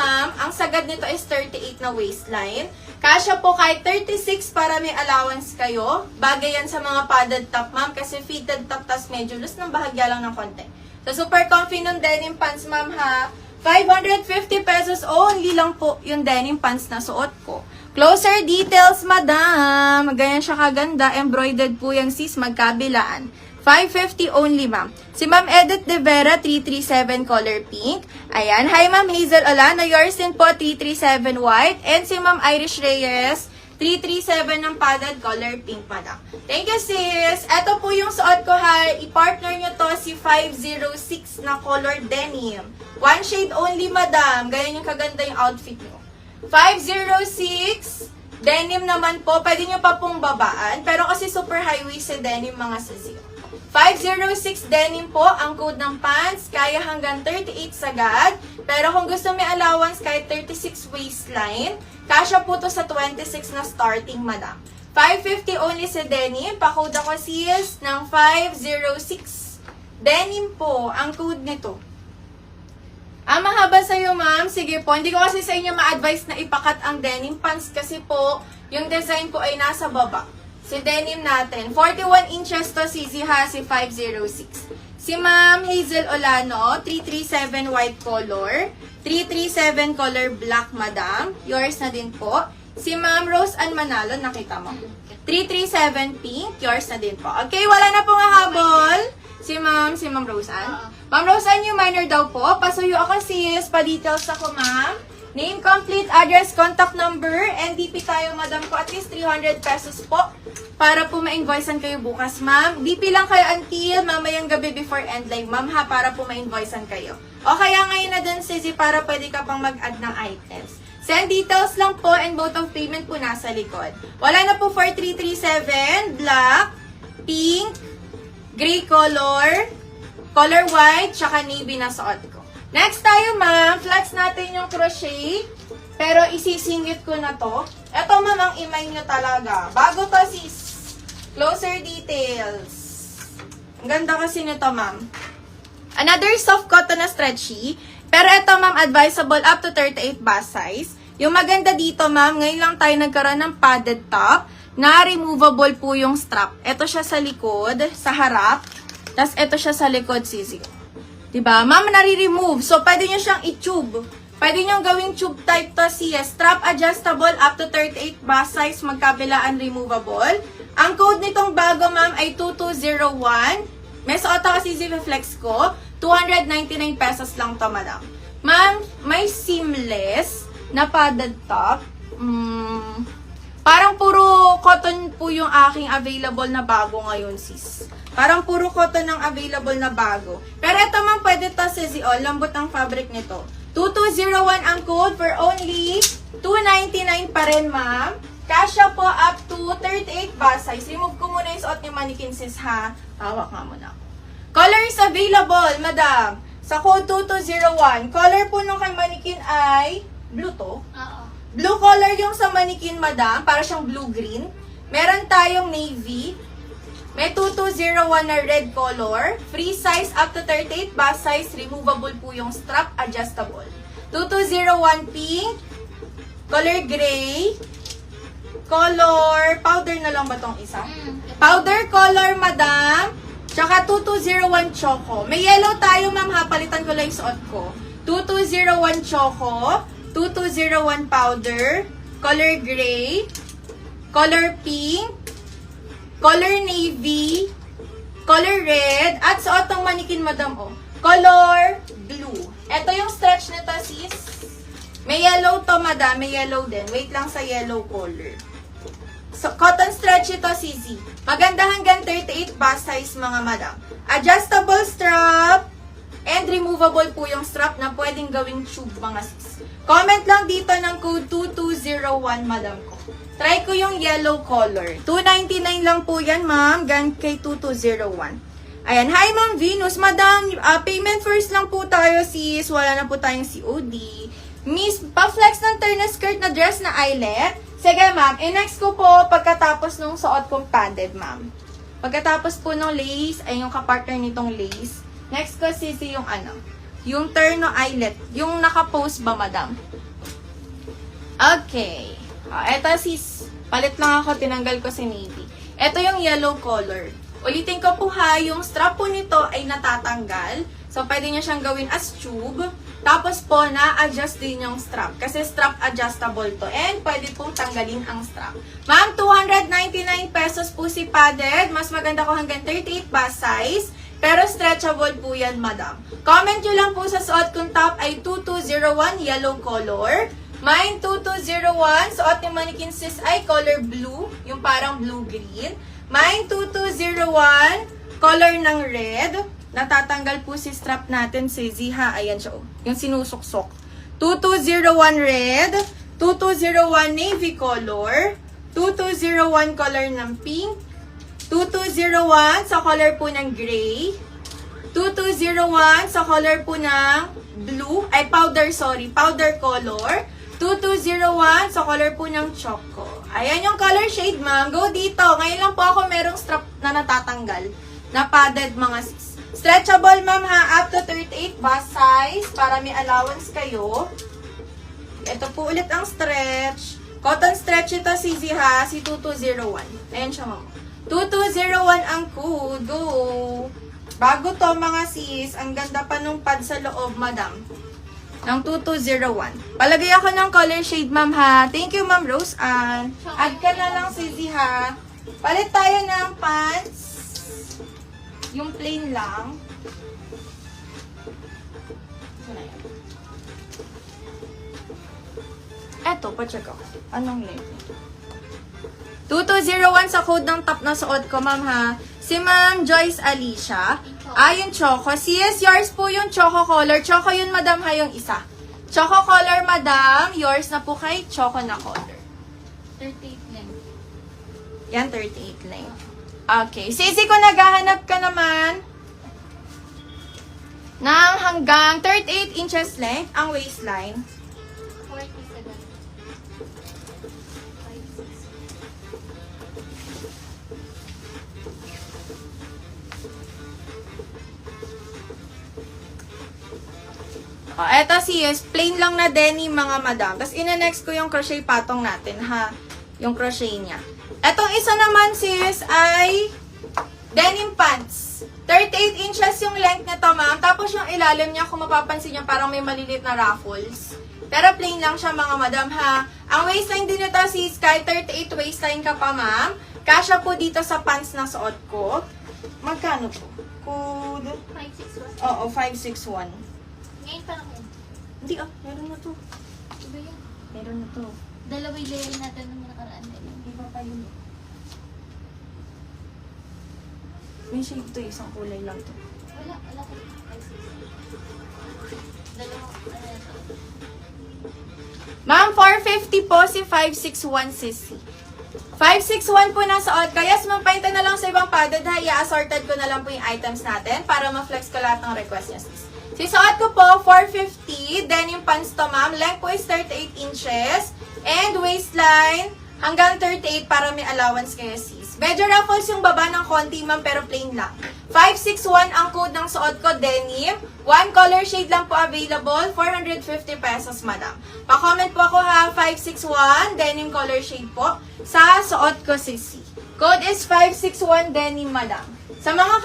ma'am, ang sagad nito is 38 na waistline. Kasya po kahit 36 para may allowance kayo. Bagay yan sa mga padded top, ma'am, kasi fitted top, tas medyo loose ng bahagya lang ng konti. So, super comfy ng denim pants, ma'am, ha. 550 pesos only lang po yung denim pants na suot ko. Closer details, madam. Ganyan siya kaganda. Embroidered po yan, sis, magkabilaan. 550 only, ma'am. Si Ma'am Edith De Vera, 337 color pink. Ayan. Hi, Ma'am Hazel Olano. Yours din po, 337 white. And si Ma'am Irish Reyes, 337 ng padded color pink, madam. Thank you, sis. Ito po yung suot ko, ha. I-partner nyo to si 506 na color denim. One shade only, madam. Ganyan yung kaganda yung outfit nyo. 506 denim naman po. Pwede nyo pa pong babaan. Pero kasi super high-waist si denim, mga sisi. 506 denim po ang code ng pants. Kaya hanggang 38 sagad. Pero kung gusto may allowance kahit 36 waistline, kasya po to sa 26 na starting, madam. 550 only sa denim. Pa-code ako sis ng 506. Denim po ang code nito. Mahaba sa'yo, ma'am. Sige po. Hindi ko kasi sa inyo ma-advise na ipakat ang denim pants kasi po, yung design ko ay nasa baba. Si denim natin. 41 inches to, CZ ha, si 506. Si Ma'am Hazel Olano, 337 white color. 337 color black, madam. Yours na din po. Si Ma'am Rose Ann Manalo, nakita mo. 337 pink. Yours na din po. Okay, wala na pong habol. Si Ma'am Rose Ann. Ma'am Rose Ann, yung minor daw po. Pasuyo ako sis. Pa-details ako, ma'am. Name, complete, address, contact number, NDP tayo, madam ko. At least 300 pesos po para po ma-invoicean kayo bukas, ma'am. DP lang kayo until mamayang gabi before end live, ma'am, ha, para po ma-invoicean kayo. O kaya ngayon na din, Sisi, para pwede ka pang mag-add ng items. Send details lang po and mode of payment po nasa likod. Wala na po for 337, black, pink, gray color, color white, tsaka navy na suot ko. Next tayo, ma'am. Flex natin yung crochet. Pero isisingit ko na to. Ito, ma'am, ang imay nyo talaga. Bago to, sis. Closer details. Ang ganda kasi nito, ma'am. Another soft cotton na stretchy. Pero ito, ma'am, advisable up to 38 bust size. Yung maganda dito, ma'am, ngayon lang tayo nagkaroon ng padded top na removable po yung strap. Ito siya sa likod, sa harap. Tapos ito siya sa likod, sisi. Diba? Ma'am, nare-remove. So, pwede nyo siyang i-tube. Pwede nyo gawing tube type to siya. Strap adjustable up to 38 bust size, magkabilaan removable. Ang code nitong bago, ma'am, ay 2201. May suot kasi si Flex ko. 299 pesos lang to, madam. Ma'am, may seamless na padded top. Parang puro cotton po yung aking available na bago ngayon, sis. Parang puro cotton ang available na bago. Pero ito, ma'am, pwede to, sisi. Lambot ang fabric nito. 2201 ang code for only 299 pa rin, ma'am. Kasya po up to 38 bust size. Remove ko muna yung suot ni mannequin, sis, ha? Hawak nga muna ako. Color is available, madam. Sa code 2201. Color po nung kay mannequin ay blue to. Blue color yung sa mannequin, madam. Para siyang blue-green. Meron tayong navy. May 2201 na red color. Free size up to 38 bust size. Removable po yung strap. Adjustable. 2201 pink. Color gray. Color powder na lang ba tong isa? Powder color, madam. Tsaka 2201 choco. May yellow tayo, ma'am, ha. Palitan ko lang yung suot ko. 2201 choco. 2201 powder. Color gray. Color pink. Color navy, color red, at suot ng mannequin, madam, color blue. Ito yung stretch nito, sis. May yellow to, madam. May yellow din. Wait lang sa yellow color. So, cotton stretch ito, sisi. Maganda hanggang 38 bust size, mga madam. Adjustable strap, and removable po yung strap na pwedeng gawing tube, mga sis. Comment lang dito ng code 2201, madam ko. Try ko yung yellow color. 299 lang po yan, ma'am. Gan kay 2201. Ayan. Hi, Ma'am Venus. Madam, payment first lang po tayo, sis. Wala na po tayong COD. Miss, pa-flex ng turn na skirt na dress na eyelet. Sige, ma'am. Next ko po, pagkatapos nung suot kong padded, ma'am. Pagkatapos po nung lace, ay yung kapartner nitong lace. Next ko, sisi, yung ano. Yung terno eyelet. Yung naka-post ba, madam? Okay. Eto sis, palit lang ako, tinanggal ko si navy. Eto yung yellow color. Ulitin ko po ha, yung strap po nito ay natatanggal. So, pwede nyo siyang gawin as tube. Tapos po, na-adjust din yung strap. Kasi strap adjustable to. And pwede pong tanggalin ang strap. Ma'am, 299 pesos po si padded. Mas maganda ko hanggang 38 bust size. Pero stretchable po yan, madam. Comment nyo lang po sa suot kong top ay 2201 yellow color. Mine 2201. Suot ni mannequin sis ay color blue. Yung parang blue-green. Mine 2201. Color ng red. Natatanggal po si strap natin si Ziha. Ayan siya. Yung sinusuksok. 2201 red. 2201 navy color. 2201 color ng pink. 2201 sa color po ng gray. 2201 sa color po ng blue. Ay, powder color. 2201 sa color po ng choco. Ayan yung color shade, ma'am. Go dito. Ngayon lang po ako merong strap na natatanggal. Na padded mga sis. Stretchable, ma'am, ha. Up to 38 bust size para may allowance kayo. Ito po ulit ang stretch. Cotton stretch ito, si ha. Si 2201. Ayan siya, ma'am. 2201 ang code. Go! Bago to, mga sis. Ang ganda pa nung pad sa loob, madam. Ng 2201. Palagay ako ng color shade, ma'am, ha. Thank you, ma'am Rose Ann. Add ka na lang, si ha. Palit tayo ng pants. Yung plain lang. Eto, pa-check ako. Anong length nito? 2201 sa code ng top na suot ko, ma'am, ha. Si Ma'am Joyce Alicia. Yung choco. Yes, yours po yung choco color. Choco yun, madam, ha, yung isa. Choco color, madam. Yours na po kay choco na color. 38 length. Yan, 38 length. Okay. Sisi, kung naghahanap ka naman ng hanggang 38 inches length ang waistline. 47. 5, 6. Eto sis, plain lang na denim mga madam. Tapos ina-next ko yung crochet patong natin, ha? Yung crochet niya. Etong isa naman sis ay denim pants. 38 inches yung length nito, ma'am. Tapos yung ilalim niya, kung mapapansin niyo, parang may malilit na ruffles. Pero plain lang siya mga madam, ha? Ang waistline din nito sis, kahit 38 waistline ka pa, ma'am. Kasya po dito sa pants na suot ko. Magkano po? Code? 561. Oo, 561. Ngayon pa lang yun. Hindi meron na to. Iba yan. Meron na to. Dalawang layer natin nung nakaraan din. Iba pa yun. May shade to, isang kulay lang to. Wala ko. 5, 6. Dalawang, to. Ma'am, 450 po si 561 sisi. 561 po na suot. Kaya sumampainta na lang sa ibang padded, ha. I-assorted ko na lang po yung items natin para ma-flex ko lahat ng request niya, sis. Sisuot ko po, 450. Denim pants to, ma'am. Length po is 38 inches. And waistline, hanggang 38 para may allowance kayo, sis. Medyo ruffles yung baba ng konti, ma'am, pero plain lang. 561 ang code ng suot ko, denim. One color shade lang po available, 450 pesos, madam. Pa-comment po ako, ha, 561, denim color shade po, sa suot ko, sisi. Code is 561 denim, madam. Sa mga